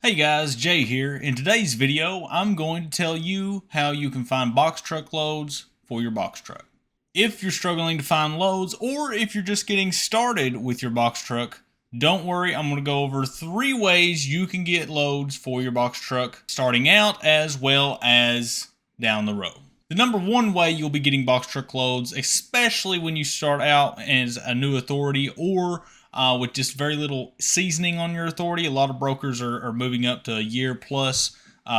Hey guys, Jay here. In today's video, I'm going to tell you how you can find box truck loads for your box truck. If you're struggling to find loads, or if you're just getting started with your box truck, don't worry, I'm going to go over 3 ways you can get loads for your box truck starting out as well as down the road. The number 1 way you'll be getting box truck loads, especially when you start out as a new authority or with just very little seasoning on your authority. A lot of brokers are moving up to a year plus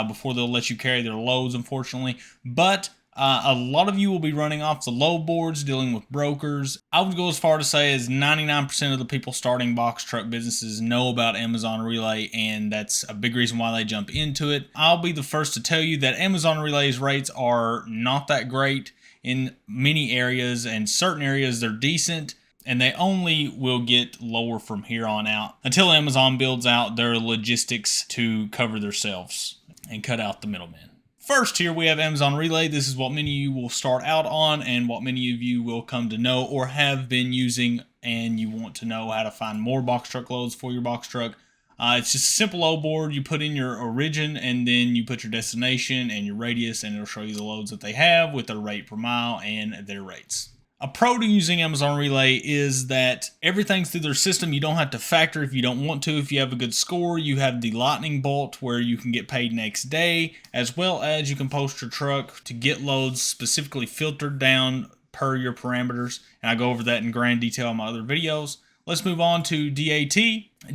before they'll let you carry their loads, unfortunately. But a lot of you will be running off the load boards, dealing with brokers. I would go as far to say as 99% of the people starting box truck businesses know about Amazon Relay, and that's a big reason why they jump into it. I'll be the first to tell you that Amazon Relay's rates are not that great in many areas, and certain areas they're decent, and they only will get lower from here on out until Amazon builds out their logistics to cover themselves and cut out the middleman. First, here we have Amazon Relay. This is what many of you will start out on and what many of you will come to know or have been using, and you want to know how to find more box truck loads for your box truck. It's just a simple load board. You put in your origin and then you put your destination and your radius, and it'll show you the loads that they have with their rate per mile and their rates. A pro to using Amazon Relay is that everything's through their system. You don't have to factor if you don't want to. If you have a good score, you have the lightning bolt where you can get paid next day, as well as you can post your truck to get loads specifically filtered down per your parameters. And I go over that in grand detail in my other videos. Let's move on to DAT.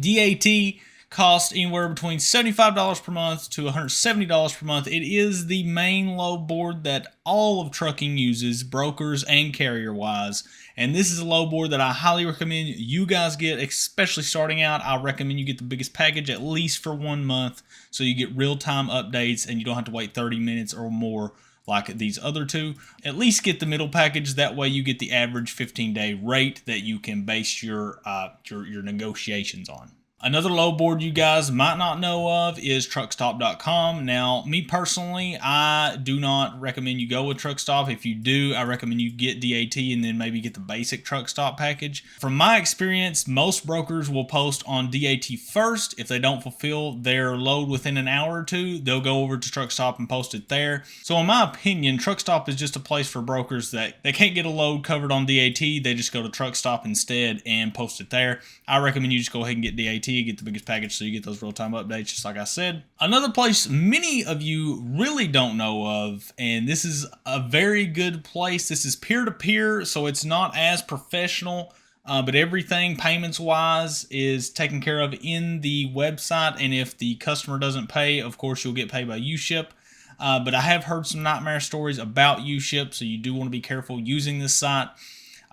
DAT costs anywhere between $75 per month to $170 per month. It is the main load board that all of trucking uses, brokers and carrier wise. And this is a load board that I highly recommend you guys get, especially starting out. I recommend you get the biggest package at least for 1 month so you get real-time updates and you don't have to wait 30 minutes or more like these other two. At least get the middle package. That way you get the average 15-day rate that you can base your negotiations on. Another load board you guys might not know of is Truckstop.com. Now, me personally, I do not recommend you go with Truckstop. If you do, I recommend you get DAT and then maybe get the basic Truckstop package. From my experience, most brokers will post on DAT first. If they don't fulfill their load within an hour or two, they'll go over to Truckstop and post it there. So in my opinion, Truckstop is just a place for brokers that they can't get a load covered on DAT. They just go to Truckstop instead and post it there. I recommend you just go ahead and get DAT. Get the biggest package so you get those real-time updates, just like I said. Another place many of you really don't know of, and this is a very good place. This is peer-to-peer, so it's not as professional, but everything payments-wise is taken care of in the website, and if the customer doesn't pay, of course, you'll get paid by UShip. But I have heard some nightmare stories about UShip, so you do want to be careful using this site.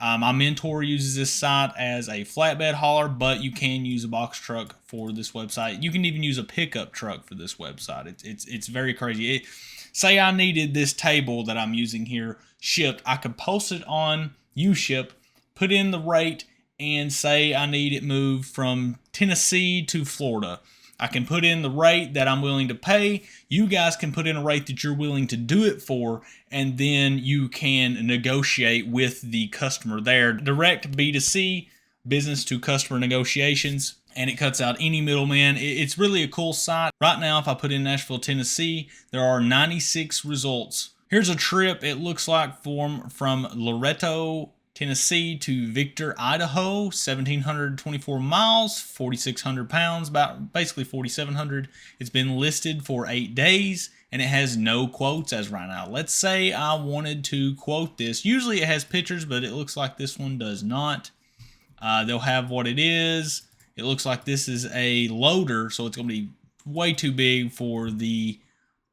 My mentor uses this site as a flatbed hauler, but you can use a box truck for this website. You can even use a pickup truck for this website. It's very crazy. Say I needed this table that I'm using here shipped. I could post it on UShip, put in the rate, and say I need it moved from Tennessee to Florida. I can put in the rate that I'm willing to pay. You guys can put in a rate that you're willing to do it for, and then you can negotiate with the customer there. Direct B2C, business to customer negotiations, and it cuts out any middleman. It's really a cool site. Right now, if I put in Nashville, Tennessee, there are 96 results. Here's a trip it looks like from Loretto, Tennessee to Victor, Idaho, 1,724 miles, 4,600 pounds, about basically 4,700. It's been listed for 8 days, and it has no quotes as right now. Let's say I wanted to quote this. Usually it has pictures, but it looks like this one does not. They'll have what it is. It looks like this is a loader, so it's going to be way too big for the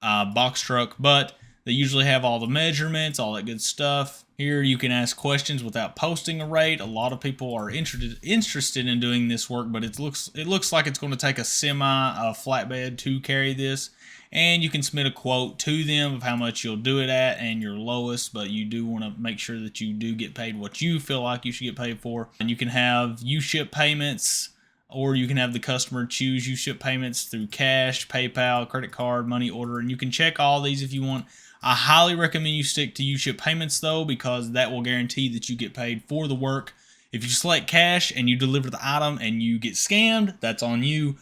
box truck, but they usually have all the measurements, all that good stuff. Here you can ask questions without posting a rate. A lot of people are interested in doing this work, but it looks like it's going to take a flatbed to carry this. And you can submit a quote to them of how much you'll do it at and your lowest, but you do want to make sure that you do get paid what you feel like you should get paid for. And you can have UShip payments, or you can have the customer choose UShip payments through cash, PayPal, credit card, money order, and you can check all these if you want. I highly recommend you stick to UShip payments though, because that will guarantee that you get paid for the work. If you select cash and you deliver the item and you get scammed, that's on you.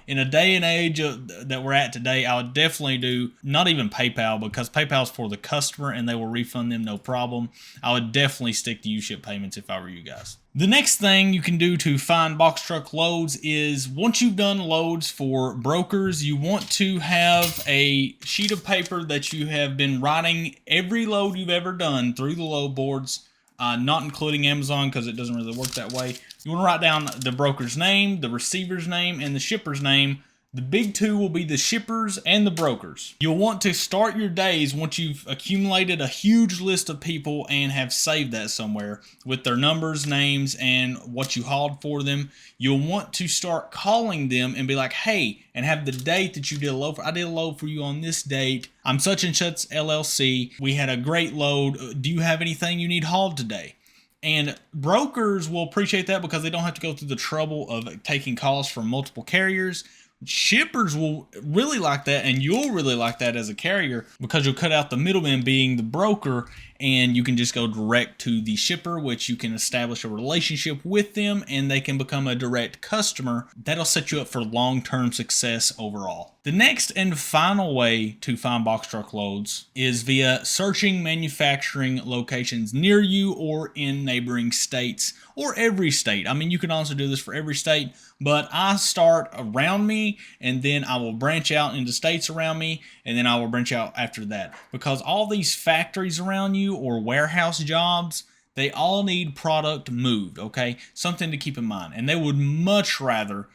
In a day and age that we're at today, I would definitely do not even PayPal, because PayPal's for the customer and they will refund them no problem. I would definitely stick to UShip payments if I were you guys. The next thing you can do to find box truck loads is, once you've done loads for brokers, you want to have a sheet of paper that you have been writing every load you've ever done through the load boards, not including Amazon because it doesn't really work that way. You want to write down the broker's name, the receiver's name, and the shipper's name. The big two will be the shippers and the brokers. You'll want to start your days once you've accumulated a huge list of people and have saved that somewhere with their numbers, names, and what you hauled for them. You'll want to start calling them and be like, hey, and have the date that you did a load for. I did a load for you on this date. I'm such and such LLC. We had a great load. Do you have anything you need hauled today? And brokers will appreciate that because they don't have to go through the trouble of taking calls from multiple carriers. Shippers will really like that, and you'll really like that as a carrier, because you'll cut out the middleman being the broker, and you can just go direct to the shipper, which you can establish a relationship with them and they can become a direct customer. That'll set you up for long-term success overall. The next and final way to find box truck loads is via searching manufacturing locations near you or in neighboring states, or every state. I mean, you can also do this for every state, but I start around me and then I will branch out into states around me, and then I will branch out after that, because all these factories around you or warehouse jobs, they all need product moved, okay? Something to keep in mind. And they would much rather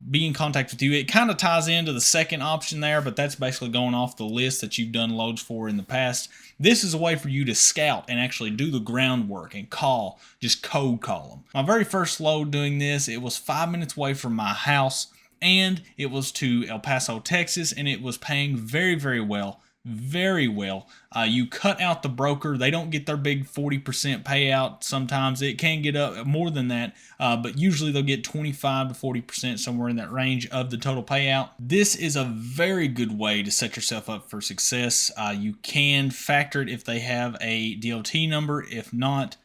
be in contact with you. It kind of ties into the second option there, but that's basically going off the list that you've done loads for in the past. This is a way for you to scout and actually do the groundwork and call, just cold call them. My very first load doing this, it was 5 minutes away from my house, and it was to El Paso, Texas, and it was paying very, very well. Very well. You cut out the broker. They don't get their big 40% payout. Sometimes it can get up more than that, but usually they'll get 25 to 40%, somewhere in that range of the total payout. This is a very good way to set yourself up for success. You can factor it if they have a DOT number. If not,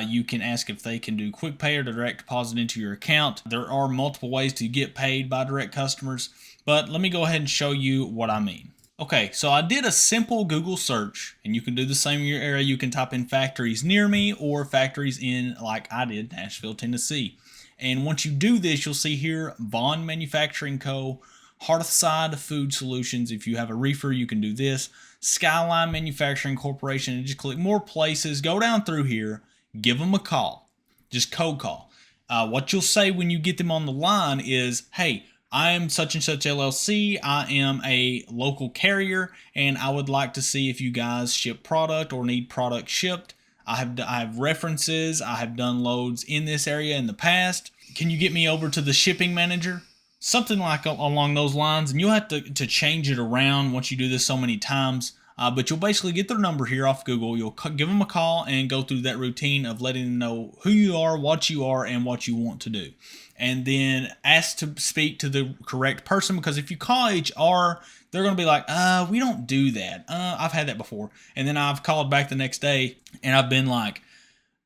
you can ask if they can do quick pay or direct deposit into your account. There are multiple ways to get paid by direct customers, but let me go ahead and show you what I mean. Okay, so I did a simple Google search, and you can do the same in your area. You can type in factories near me or factories in, like I did, Nashville, Tennessee. And once you do this, you'll see here Vaughn Manufacturing Co., Hearthside Food Solutions. If you have a reefer, you can do this. Skyline Manufacturing Corporation, and just click more places. Go down through here, give them a call. Just cold call. What you'll say when you get them on the line is, hey, I am such and such LLC. I am a local carrier, and I would like to see if you guys ship product or need product shipped. I have references. I have done loads in this area in the past. Can you get me over to the shipping manager? Something like along those lines, and you'll have to change it around once you do this so many times. But you'll basically get their number here off Google. You'll give them a call and go through that routine of letting them know who you are, and what you want to do. And then ask to speak to the correct person, because if you call HR, they're going to be like, we don't do that. I've had that before. And then I've called back the next day and I've been like,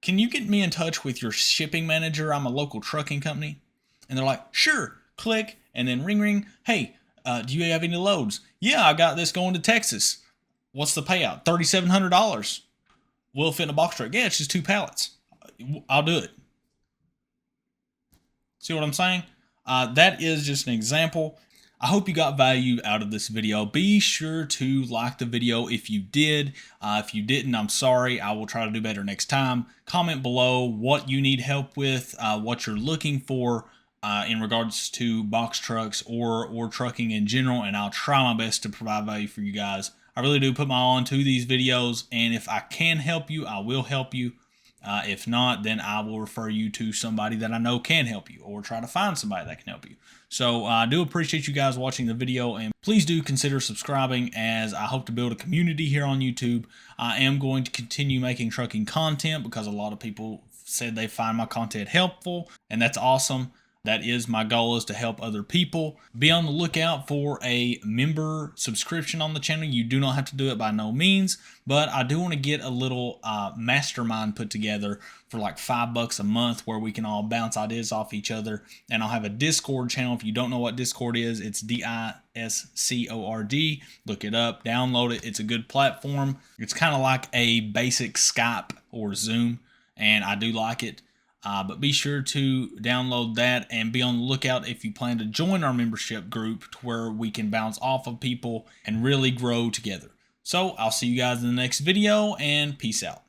can you get me in touch with your shipping manager? I'm a local trucking company. And they're like, sure, click, and then ring, ring. Hey, do you have any loads? Yeah, I got this going to Texas. What's the payout? $3,700. Will it fit in a box truck? Yeah, it's just 2 pallets. I'll do it. See what I'm saying? That is just an example. I hope you got value out of this video. Be sure to like the video if you did. If you didn't, I'm sorry. I will try to do better next time. Comment below what you need help with, what you're looking for in regards to box trucks or trucking in general, and I'll try my best to provide value for you guys. I really do put my all into these videos, and if I can help you, I will help you. If not, then I will refer you to somebody that I know can help you, or try to find somebody that can help you. So I do appreciate you guys watching the video, and please do consider subscribing, as I hope to build a community here on YouTube. I am going to continue making trucking content because a lot of people said they find my content helpful, and that's awesome. That is my goal, is to help other people. Be on the lookout for a member subscription on the channel. You do not have to do it by no means, but I do want to get a little mastermind put together for like $5 a month where we can all bounce ideas off each other. And I'll have a Discord channel. If you don't know what Discord is, it's Discord. Look it up, download it. It's a good platform. It's kind of like a basic Skype or Zoom, and I do like it. But be sure to download that and be on the lookout if you plan to join our membership group, to where we can bounce off of people and really grow together. So I'll see you guys in the next video, and peace out.